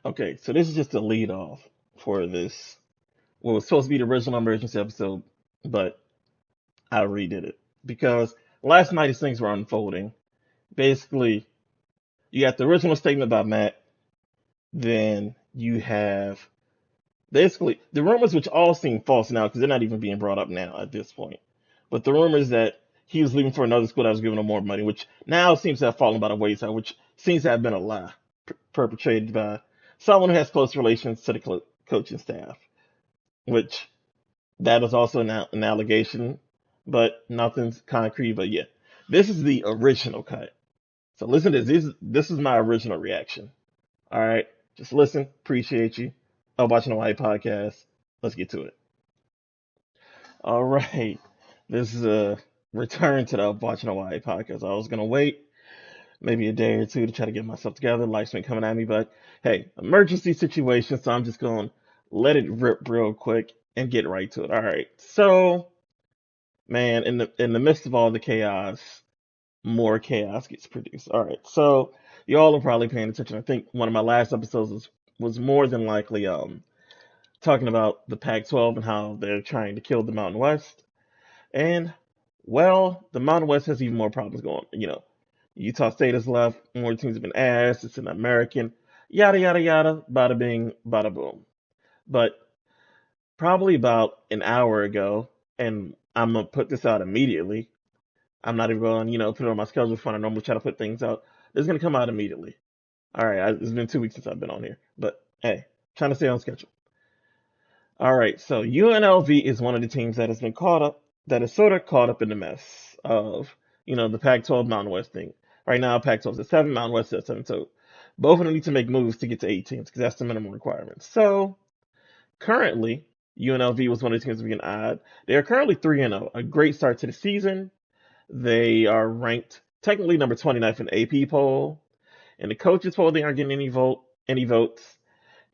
Okay, so this is just a lead off for this. What was supposed to be the original emergency episode, but I redid it because last night as things were unfolding, basically you got the original statement by Matt, then you have basically the rumors, which all seem false now because they're not even being brought up now at this point. But the rumors that he was leaving for another school that was giving him more money, which now seems to have fallen by the wayside, which seems to have been a lie perpetrated by someone who has close relations to the coaching staff, which that is also an allegation, but nothing's concrete. But yeah, this is the original cut. So listen to this. This is my original reaction. All right, just listen. Appreciate you. I'm watching the White podcast. Let's get to it. All right, this is a return to the watching the White podcast. I was gonna wait maybe a day or two to try to get myself together. Life's been coming at me, but hey, emergency situation. So I'm just going to let it rip real quick and get right to it. All right. So, man, in the midst of all the chaos, more chaos gets produced. All right. So you all are probably paying attention. I think one of my last episodes was more than likely talking about the Pac-12 and how they're trying to kill the Mountain West. And well, the Mountain West has even more problems going. Utah State has left. More teams have been asked. It's an American. Yada yada yada. Bada bing, bada boom. But probably about an hour ago, and I'm gonna put this out immediately. I'm not even going, put it on my schedule for when I normally try to put things out. It's gonna come out immediately. All right, it's been 2 weeks since I've been on here, but hey, trying to stay on schedule. All right, so UNLV is one of the teams that has been caught up, that is sort of caught up in the mess of, the Pac-12 Mountain West thing. Right now, Pac-12 is at 7, Mountain West is at 7, so both of them need to make moves to get to 8 teams because that's the minimum requirement. So currently, UNLV was one of the teams being eyed. They are currently 3-0, a great start to the season. They are ranked technically number 29th in the AP poll. In the coaches poll, they aren't getting any votes.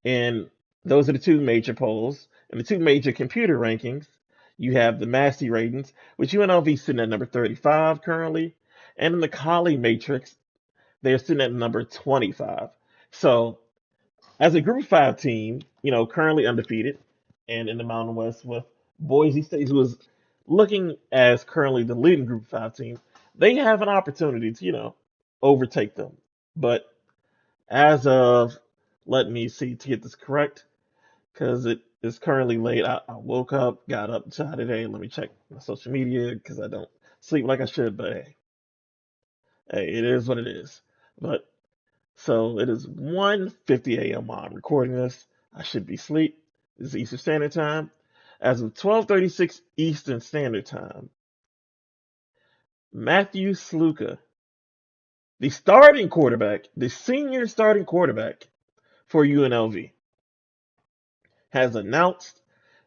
And those are the two major polls. And the two major computer rankings, you have the Massey ratings, which UNLV is sitting at number 35 currently. And in the Colley matrix, they're sitting at number 25. So as a group of five team, currently undefeated and in the Mountain West with Boise State, who is looking as currently the leading group of five team, they have an opportunity to, overtake them. But as of, let me see to get this correct, because it is currently late. I woke up, got up today. Let me check my social media because I don't sleep like I should. But hey, it is what it is. But so it is 1:50 a.m. while I'm recording this. I should be asleep. This is Eastern Standard Time. As of 12:36 Eastern Standard Time, Matthew Sluka, the starting quarterback, the senior starting quarterback for UNLV, has announced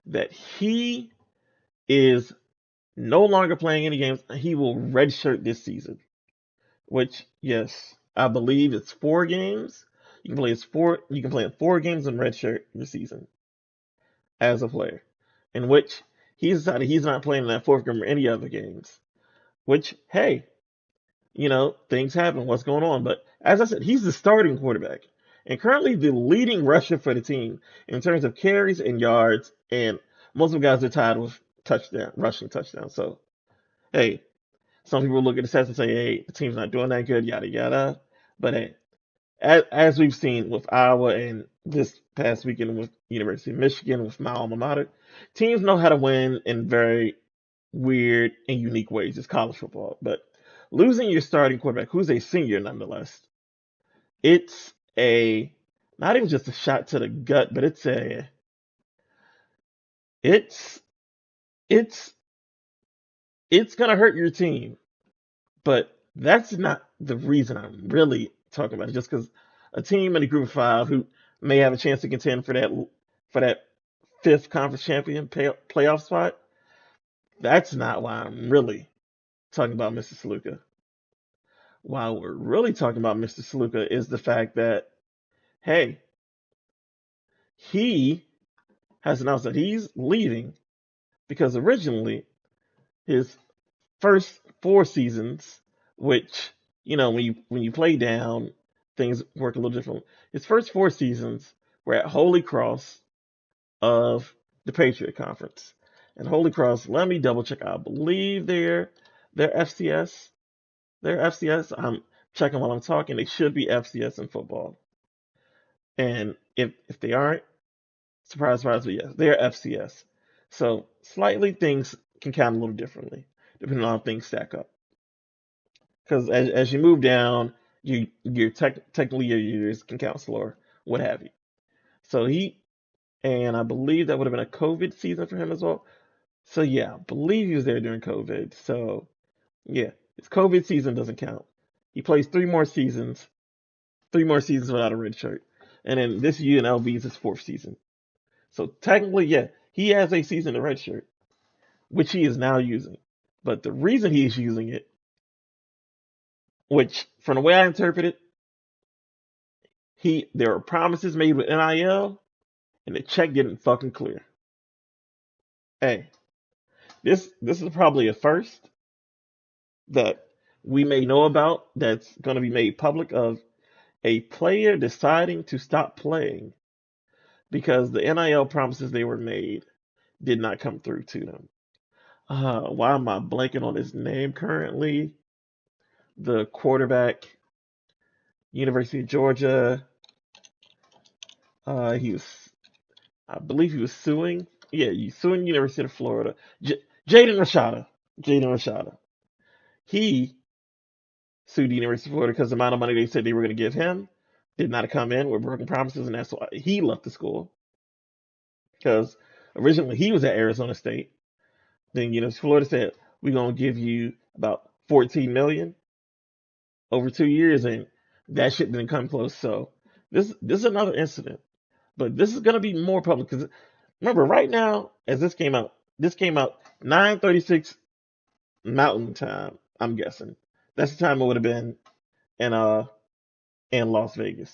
that he is no longer playing any games. He will redshirt this season, which, yes, I believe it's 4 games. You can play in 4 games in redshirt this season as a player, in which he decided he's not playing in that fourth game or any other games. Which, hey, things happen. What's going on? But as I said, he's the starting quarterback and currently the leading rusher for the team in terms of carries and yards. And most of the guys are tied with rushing touchdowns. So, hey, some people look at the stats and say, hey, the team's not doing that good, yada, yada. But hey, as we've seen with Iowa and this past weekend with University of Michigan, with my alma mater, teams know how to win in very weird and unique ways. It's college football. But losing your starting quarterback, who's a senior nonetheless, it's a not even just a shot to the gut, but it's it's it's gonna hurt your team. But that's not the reason I'm really talking about it. Just because a team in a group of five who may have a chance to contend for that fifth conference champion playoff spot, that's not why I'm really talking about Mr. Sluka. Why we're really talking about Mr. Sluka is the fact that, hey, he has announced that he's leaving because originally his first 4 seasons, which when you play down, things work a little different. His first 4 seasons were at Holy Cross of the Patriot Conference. And Holy Cross, let me double check. I believe they're FCS. They're FCS. I'm checking while I'm talking. They should be FCS in football. And if they aren't, surprise, surprise, but yes, they're FCS. So slightly things can count a little differently depending on how things stack up. Because as you move down, technically your years can count slower, what have you. So and I believe that would have been a COVID season for him as well. So yeah, I believe he was there during COVID. So yeah, his COVID season doesn't count. He plays 3 more seasons without a red shirt. And then this UNLV is his 4th season. So technically, yeah, he has a season to red shirt, which he is now using. But the reason he is using it, which from the way I interpret it, there were promises made with NIL and the check didn't fucking clear. Hey, this is probably a first that we may know about that's going to be made public of a player deciding to stop playing because the NIL promises they were made did not come through to them. Why am I blanking on his name currently? The quarterback, University of Georgia. I believe he was suing. Yeah, he's suing University of Florida. Jaden Rashada. Jaden Rashada. He sued the University of Florida because the amount of money they said they were going to give him did not come in with broken promises, and that's why he left the school. Because originally he was at Arizona State. Then University of Florida said, we're going to give you about $14 million over 2 years, and that shit didn't come close. So this is another incident, but this is going to be more public because remember, right now as this came out 9:36 Mountain Time. I'm guessing that's the time it would have been in Las Vegas.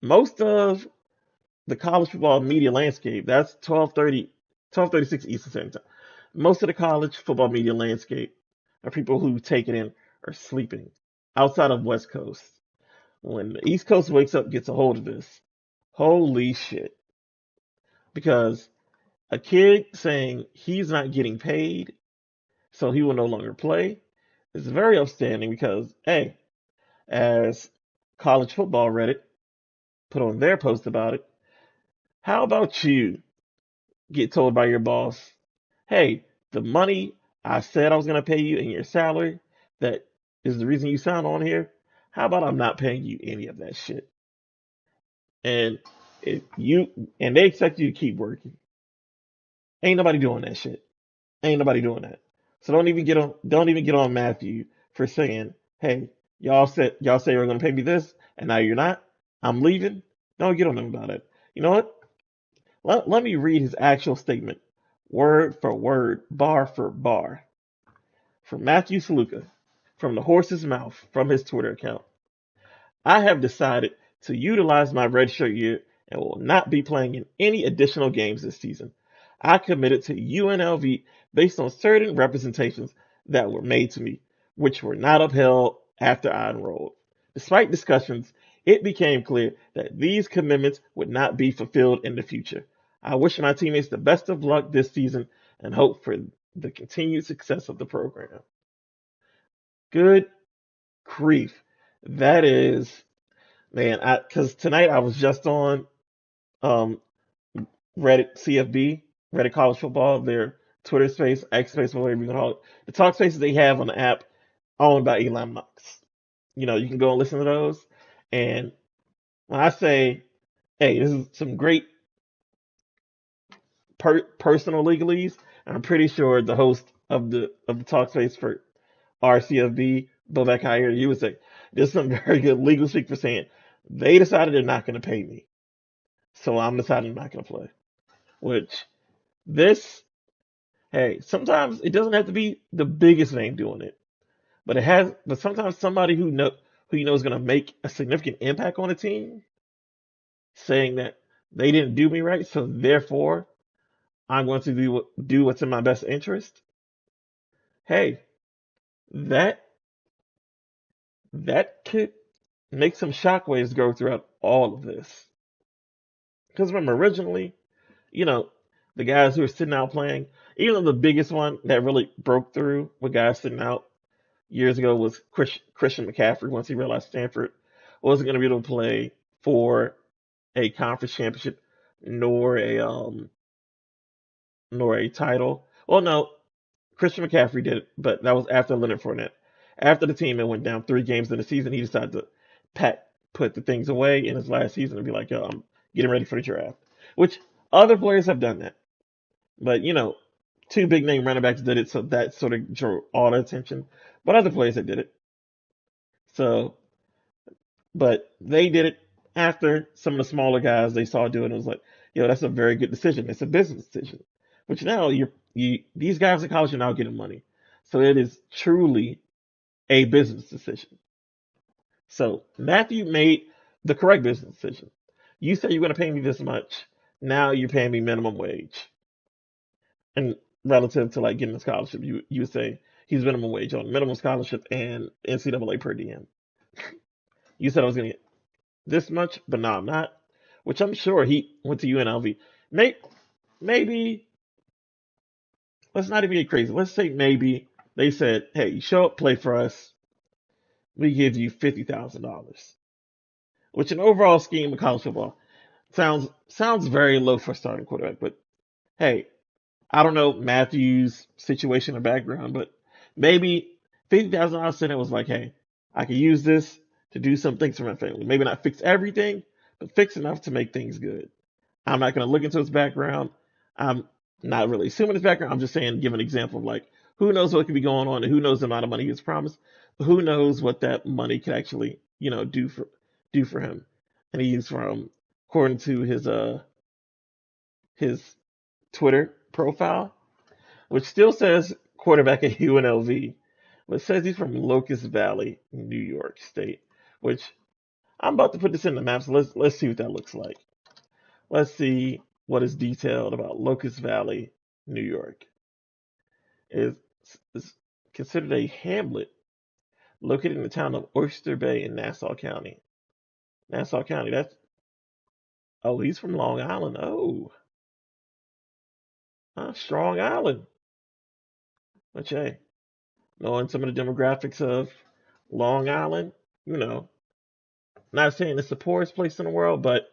Most of the college football media landscape, that's 12:36 Eastern Standard Time. Most of the college football media landscape are people who take it in are sleeping outside of West Coast. When the East Coast wakes up, gets a hold of this, holy shit. Because a kid saying he's not getting paid, so he will no longer play, is very upstanding because, hey, as college football Reddit put on their post about it, how about you get told by your boss, hey, the money I said I was going to pay you in your salary, that is the reason you signed on here. How about I'm not paying you any of that shit? And they expect you to keep working. Ain't nobody doing that shit. Ain't nobody doing that. So don't even get on Matthew for saying, hey, y'all say you're gonna pay me this, and now you're not. I'm leaving. Don't get on them about it. You know what? Let me read his actual statement, word for word, bar for bar, from Matthew Sluka, from the horse's mouth, from his Twitter account. I have decided to utilize my redshirt year and will not be playing in any additional games this season. I committed to UNLV based on certain representations that were made to me, which were not upheld after I enrolled. Despite discussions, it became clear that these commitments would not be fulfilled in the future. I wish my teammates the best of luck this season and hope for the continued success of the program. Good grief. That is, man, because tonight I was just on um, Reddit CFB, Reddit College Football, their Twitter space, X space, whatever you can call it. The talk spaces they have on the app owned by Elon Musk. You can go and listen to those. And when I say, hey, this is some great personal legalese, I'm pretty sure the host of the talk space for RCFB, Bobek Hire, you would say, there's some very good legal speak for saying they decided they're not going to pay me. So I'm deciding I'm not going to play. Which, this, hey, sometimes it doesn't have to be the biggest name doing it. But sometimes somebody who you know is going to make a significant impact on a team saying that they didn't do me right, so therefore I'm going to do what's in my best interest. Hey, that that could make some shockwaves go throughout all of this. Because remember, originally, you know, the guys who were sitting out playing, even though the biggest one that really broke through with guys sitting out years ago was Christian McCaffrey once he realized Stanford wasn't going to be able to play for a conference championship nor a title. Well, no, Christian McCaffrey did it, but that was after Leonard Fournette. After the team had went down 3 games in the season, he decided to put the things away in his last season and be like, yo, I'm getting ready for the draft. Which other players have done that. But, 2 big name running backs did it, so that sort of drew all the attention. But other players that did it. So, but they did it after some of the smaller guys they saw do it and was like, yo, that's a very good decision. It's a business decision. Which now these guys in college are now getting money. So it is truly a business decision. So Matthew made the correct business decision. You said you're going to pay me this much. Now you're paying me minimum wage. And relative to like getting a scholarship, you would say he's minimum wage on minimum scholarship and NCAA per diem. You said I was going to get this much, but no, I'm not. Which I'm sure he went to UNLV. Maybe let's not even get crazy. Let's say maybe they said, hey, you show up, play for us. We give you $50,000, which in overall scheme of college football sounds very low for a starting quarterback. But hey, I don't know Matthew's situation or background, but maybe $50,000 in it was like, hey, I could use this to do some things for my family. Maybe not fix everything, but fix enough to make things good. I'm not going to look into his background. I'm not really assuming his background. I'm just saying, give an example of like, who knows what could be going on and who knows the amount of money he was promised. But who knows what that money could actually, do for him. And he's from, according to his Twitter profile, which still says quarterback at UNLV, but it says he's from Locust Valley, New York State, which I'm about to put this in the map. So let's see what that looks like. Let's see what is detailed about Locust Valley, New York. Is considered a hamlet located in the town of Oyster Bay in Nassau County. Nassau County, he's from Long Island. Strong Island. Which, hey, knowing some of the demographics of Long Island, not saying it's the poorest place in the world, but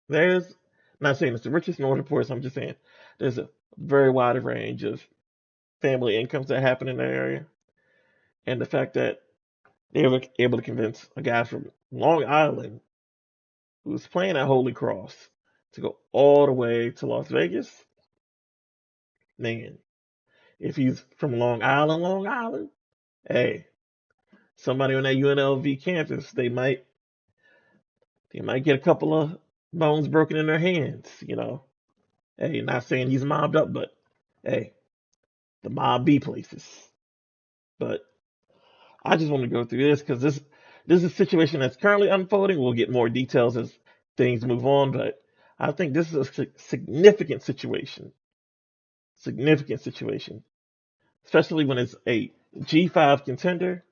there's, not saying it's the richest nor the poorest, I'm just saying there's a very wide range of family incomes that happen in that area. And the fact that they were able to convince a guy from Long Island who was playing at Holy Cross to go all the way to Las Vegas, man, if he's from Long Island, hey, somebody on that UNLV campus, they might get a couple of bones broken in their hands. Hey, not saying he's mobbed up, but hey, the mob be places. But I just want to go through this because this is a situation that's currently unfolding. We'll get more details as things move on, but I think this is a significant situation. Significant situation, especially when it's a G5 contender.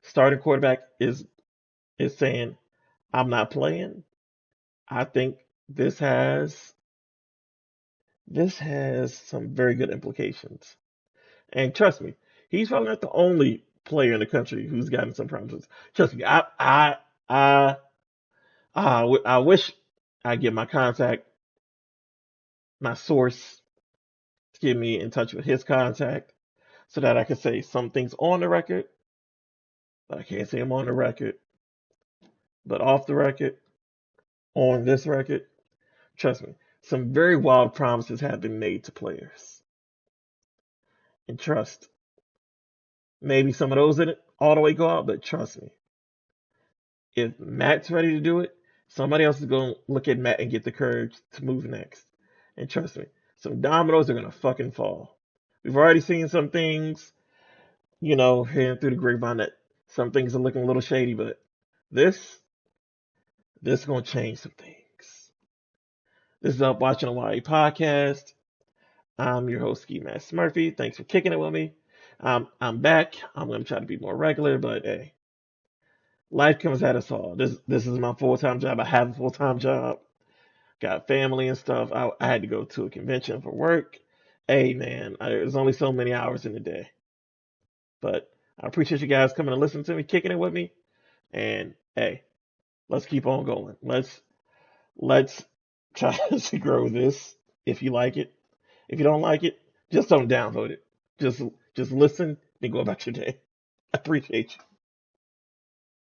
Starting quarterback is saying, "I'm not playing." I think this has some very good implications. And trust me, he's probably not the only player in the country who's gotten some problems. Trust me, I wish I get my source, to get me in touch with his contact, so that I could say some things on the record, but I can't say them on the record. But off the record, on this record, trust me, some very wild promises have been made to players. And trust, maybe some of those didn't all the way go out, but trust me, if Matt's ready to do it, somebody else is going to look at Matt and get the courage to move next. And trust me, some dominoes are going to fucking fall. We've already seen some things, hearing through the grapevine that some things are looking a little shady, but this, this is going to change some things. This is Up Watching a YA podcast. I'm your host, Ski Matt Smurfy. Thanks for kicking it with me. I'm back. I'm going to try to be more regular, but hey, Life comes at us all. This is my full time job. I have a full time job. Got family and stuff. I had to go to a convention for work. Hey man, there's only so many hours in the day. But I appreciate you guys coming to listen to me, kicking it with me. And hey, let's keep on going. Let's try to grow this. If you like it, if you don't like it, just don't downvote it. Just just listen and go about your day. I appreciate you.